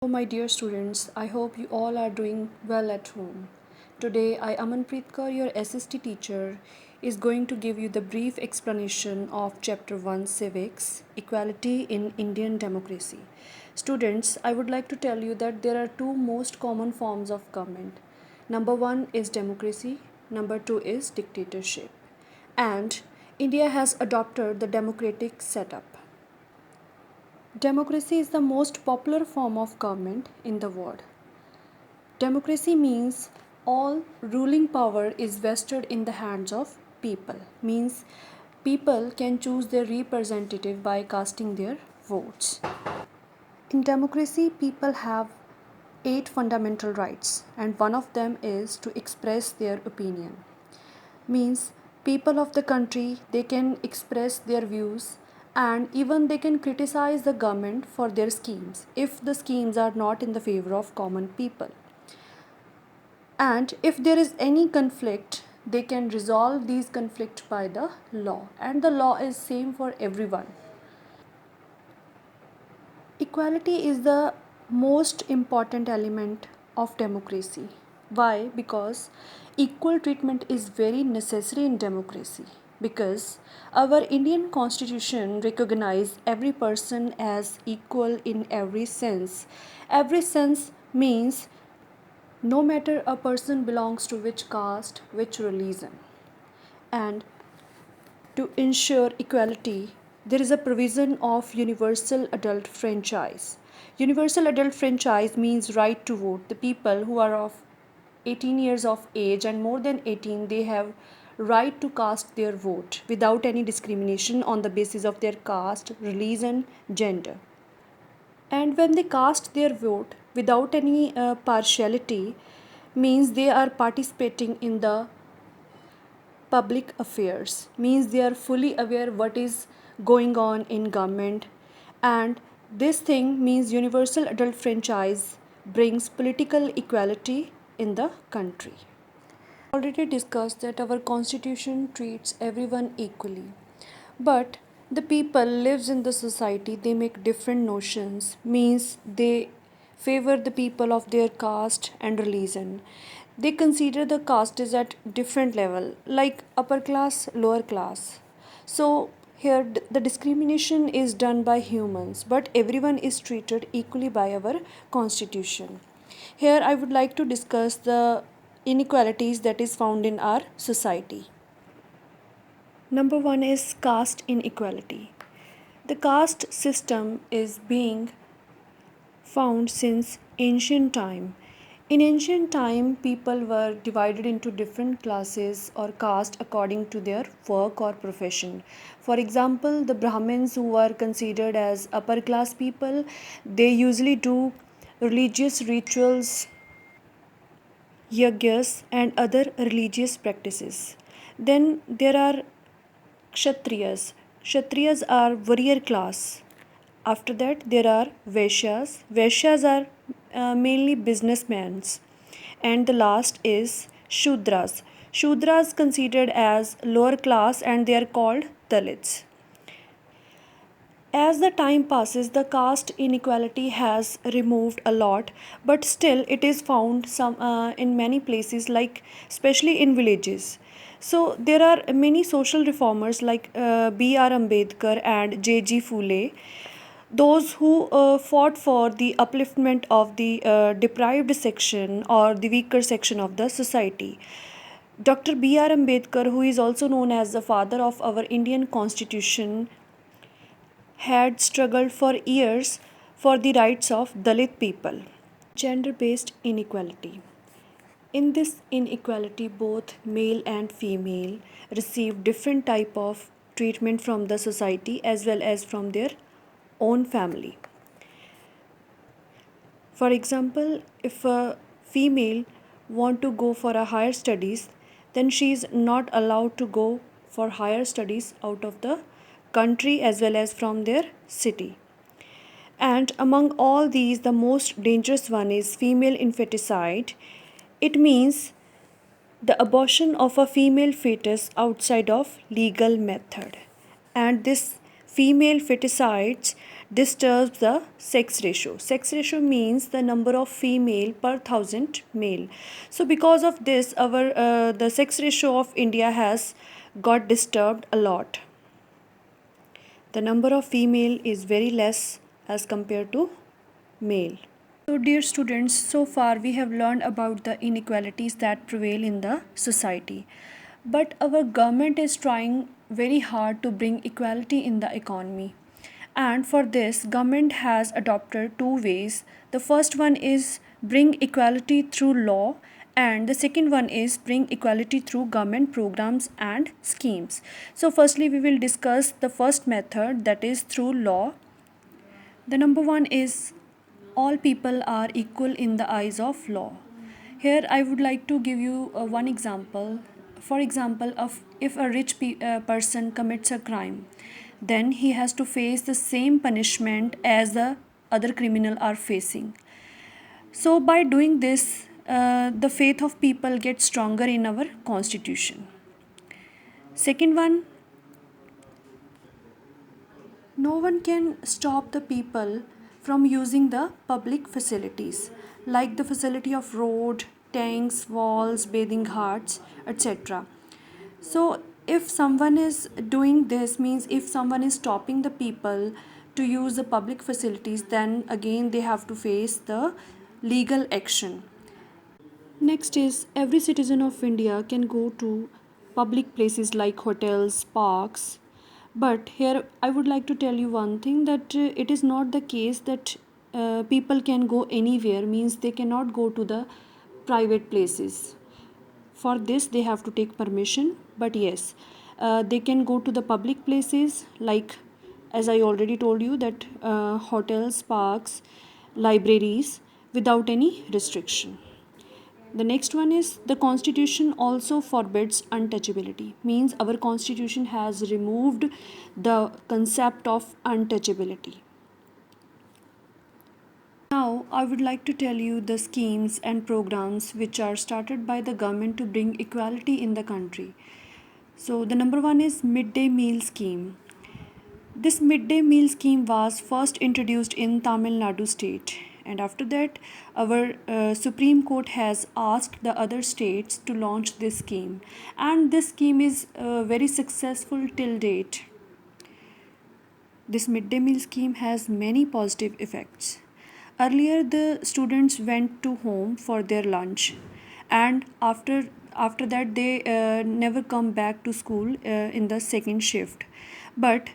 My dear students, I hope you all are doing well at home. Today, I, Amanpreet Kaur, your SST teacher, is going to give you the brief explanation of Chapter 1 Civics Equality in Indian Democracy. Students, I would like to tell you that there are two most common forms of government. Number one is democracy, number two is dictatorship. And India has adopted the democratic setup. Democracy is the most popular form of government in the world. Democracy means all ruling power is vested in the hands of people. Means people can choose their representative by casting their votes. In democracy, people have 8 fundamental rights, and one of them is to express their opinion. Means people of the country, they can express their views, and even they can criticize the government for their schemes if the schemes are not in the favor of common people. And if there is any conflict, they can resolve these conflicts by the law, and the law is same for everyone. Equality is the most important element of democracy. Why? Because equal treatment is very necessary in democracy. Because our Indian constitution recognizes every person as equal in every sense. Every sense means no matter a person belongs to which caste, which religion. And to ensure equality, there is a provision of universal adult franchise. Universal adult franchise means right to vote. The people who are of 18 years of age and more than 18, they have right to cast their vote without any discrimination on the basis of their caste, religion, gender. And when they cast their vote without any partiality, means they are participating in the public affairs, means they are fully aware what is going on in government. And this thing means universal adult franchise brings political equality in the country. Already discussed that our constitution treats everyone equally, but the people lives in the society, they make different notions, means they favor the people of their caste and religion. They consider the caste is at different level, like upper class, lower class. So here the discrimination is done by humans, but everyone is treated equally by our constitution. Here I would like to discuss the inequalities that is found in our society. Number one is caste inequality. The caste system is being found since ancient time. In ancient time, people were divided into different classes or caste according to their work or profession. For example, the Brahmins, who are considered as upper class people, they usually do religious rituals, yajnas, and other religious practices. Then there are Kshatriyas. Kshatriyas are warrior class. After that, there are Vaishyas. Vaishyas are mainly businessmen. And the last is Shudras. Shudras considered as lower class and they are called Dalits. As the time passes, the caste inequality has removed a lot, but still it is found some in many places, like especially in villages. So there are many social reformers like B.R. Ambedkar and J.G. Phule, those who fought for the upliftment of the deprived section or the weaker section of the society. Dr. B.R. Ambedkar, who is also known as the father of our Indian Constitution, had struggled for years for the rights of Dalit people. Gender based inequality. In this inequality, both male and female receive different type of treatment from the society as well as from their own family. For example, if a female want to go for a higher studies, then she is not allowed to go for higher studies out of the country as well as from their city. And among all these, the most dangerous one is female infanticide. It means the abortion of a female fetus outside of legal method. And this female feticides disturbs the sex ratio. Sex ratio means the number of female per thousand male. So because of this, our the sex ratio of India has got disturbed a lot. The number of female is very less as compared to male. So dear students, so far we have learned about the inequalities that prevail in the society. But our government is trying very hard to bring equality in the economy. And for this, government has adopted two ways. The first one is bring equality through law, and the second one is bring equality through government programs and schemes. So firstly, we will discuss the first method, that is through law. The number one is all people are equal in the eyes of law. Here I would like to give you one example. For example, if a rich person commits a crime, then he has to face the same punishment as the other criminal are facing. So by doing this, the faith of people gets stronger in our constitution. Second one, no one can stop the people from using the public facilities like the facility of road, tanks, walls, bathing ghats, etc. So if someone is doing this, means if someone is stopping the people to use the public facilities, then again they have to face the legal action. Next is every citizen of India can go to public places like hotels, parks. But here I would like to tell you one thing, that it is not the case that people can go anywhere, means they cannot go to the private places. For this they have to take permission, but yes, they can go to the public places like, as I already told you, that hotels, parks, libraries, without any restriction. The next one is the constitution also forbids untouchability, means our constitution has removed the concept of untouchability. Now I would like to tell you the schemes and programs which are started by the government to bring equality in the country. So the number one is midday meal scheme. This midday meal scheme was first introduced in Tamil Nadu state, and after that our Supreme Court has asked the other states to launch this scheme, and this scheme is very successful till date. This midday meal scheme has many positive effects. Earlier the students went to home for their lunch, and after that they never come back to school in the second shift. But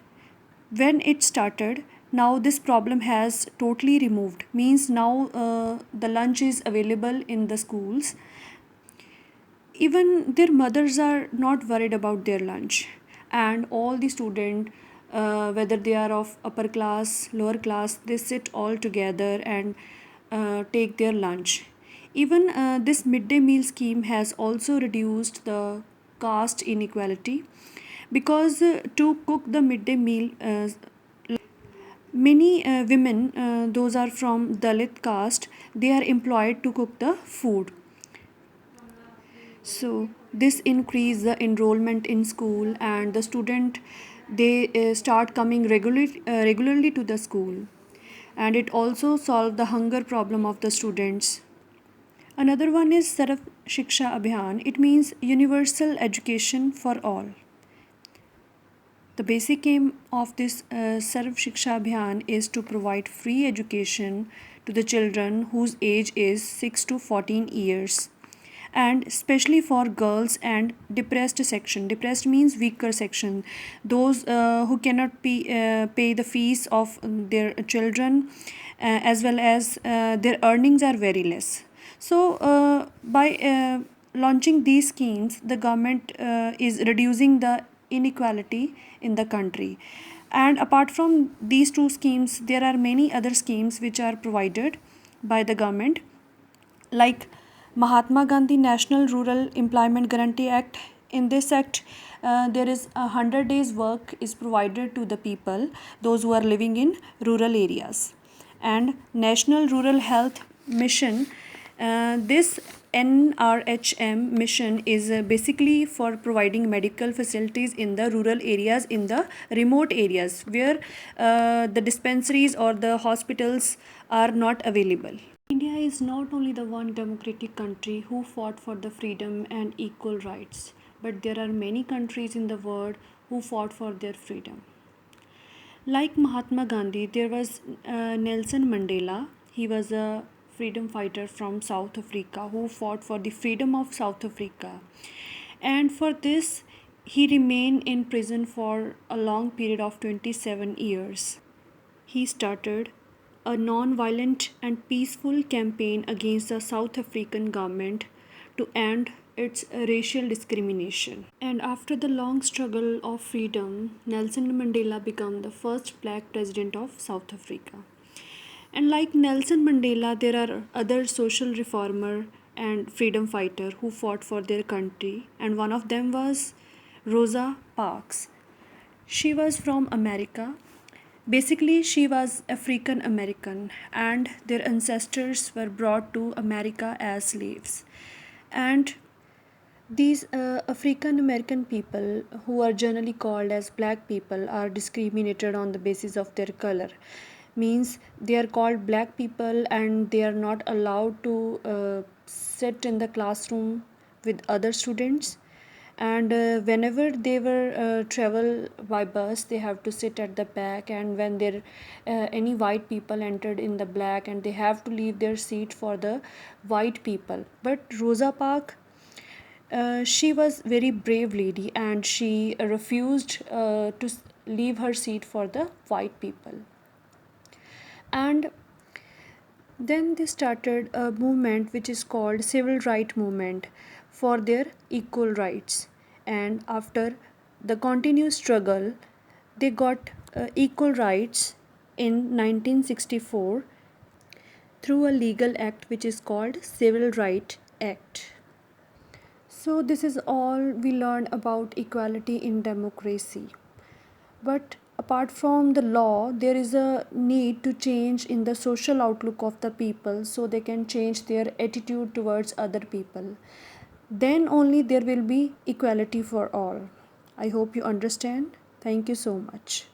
when it started, now this problem has totally removed, means now the lunch is available in the schools. Even their mothers are not worried about their lunch, and all the student, whether they are of upper class, lower class, they sit all together and take their lunch. Even this midday meal scheme has also reduced the caste inequality, because to cook the midday meal, many women, those are from Dalit caste, they are employed to cook the food. So this increase the enrollment in school, and the student, they start coming regularly to the school, and it also solve the hunger problem of the students. Another one is Sarv Shiksha Abhiyan. It means universal education for all. The basic aim of this Sarv Shiksha Abhiyan is to provide free education to the children whose age is 6 to 14 years, and especially for girls and depressed section. Depressed means weaker section, those who cannot pay the fees of their children, as well as their earnings are very less. So by launching these schemes, the government is reducing the inequality in the country. And apart from these two schemes, there are many other schemes which are provided by the government, like Mahatma Gandhi National Rural Employment Guarantee Act. In this act, there is 100 days work is provided to the people, those who are living in rural areas. And National Rural Health Mission, This NRHM mission is basically for providing medical facilities in the rural areas, in the remote areas where the dispensaries or the hospitals are not available. India is not only the one democratic country who fought for the freedom and equal rights, but there are many countries in the world who fought for their freedom. Like Mahatma Gandhi, there was Nelson Mandela. He was a freedom fighter from South Africa who fought for the freedom of South Africa. And for this, he remained in prison for a long period of 27 years. He started a non-violent and peaceful campaign against the South African government to end its racial discrimination. And after the long struggle of freedom, Nelson Mandela became the first black president of South Africa. And like Nelson Mandela, there are other social reformer and freedom fighter who fought for their country, and one of them was Rosa Parks. She was from America. Basically, she was African American, and their ancestors were brought to America as slaves. And these African American people, who are generally called as black people, are discriminated on the basis of their color. Means they are called black people and they are not allowed to sit in the classroom with other students. And whenever they were travel by bus, they have to sit at the back. And when there any white people entered in the black, and they have to leave their seat for the white people. But Rosa Parks, she was very brave lady and she refused to leave her seat for the white people. And then they started a movement which is called civil right movement for their equal rights. And after the continuous struggle, they got equal rights in 1964 through a legal act which is called Civil Right Act. So, this is all we learned about equality in democracy. But apart from the law, there is a need to change in the social outlook of the people so they can change their attitude towards other people. Then only there will be equality for all. I hope you understand. Thank you so much.